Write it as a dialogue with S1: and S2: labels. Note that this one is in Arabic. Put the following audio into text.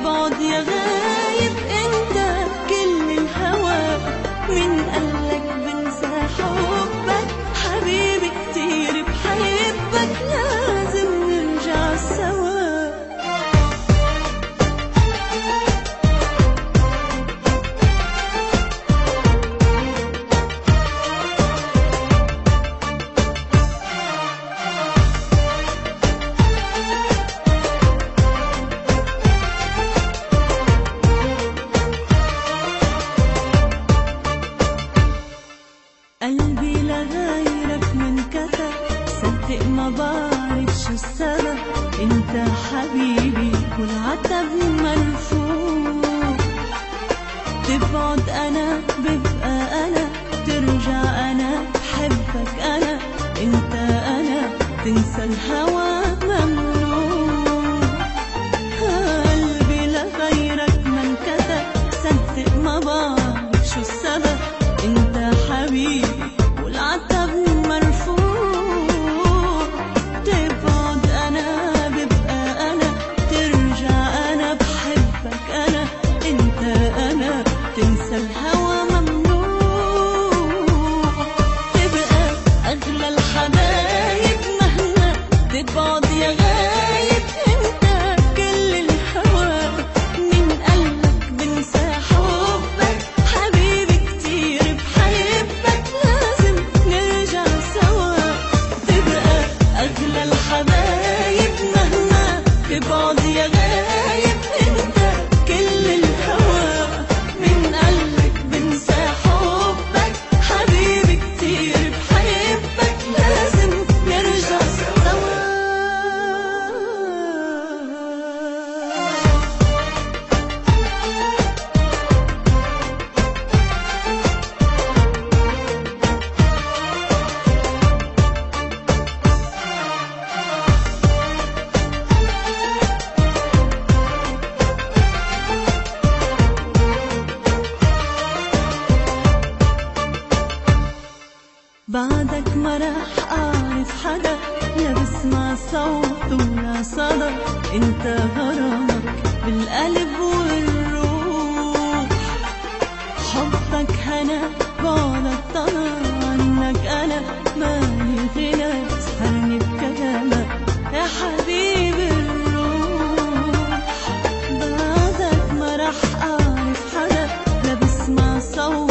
S1: تبعد يا غايب انت كل الهوى، من قالك بنسى حبك حبيبي كتير بحبك، لازم نرجع سوا. قلبي لغيرك منكتب، صدق ما بعرف شو السبب، انت حبيبي والعتب مرفوع. تبعد انا ببقى انا، ترجع انا بحبك انا، انت انا تنسى الهوى ممنوع. قلبي لغيرك منكتب، صدق ما بعرف شو السبب، انت حبيبي والعتب مرفوع. تبعد انا ببقى انا، ترجع انا بحبك انا، انت انا تنسى الهوى ممنوع. تبقى اغلى الحبايب مهما تبعد يا غايب انت كل الهوى، من قلبك بنسى حبك حبيبي كتير بحبك، لازم نرجع سوا. تبقى اغلى الحبايب مهما تبعد يا غايب انت كل الهوى، من قلبك بنسى حبك حبيبي كتير بحبك، لازم نرجع سوا. بعدك ما راح أعرف حدا، لا بسمع صوت ولا صدى، انت غرامك بالقلب والروح. حبك هنا بعدك طلع عنك أنا، مالي غنى سهرني بكلامك يا حبيبي الروح. بعدك ما راح أعرف حدا، لا بسمع صوت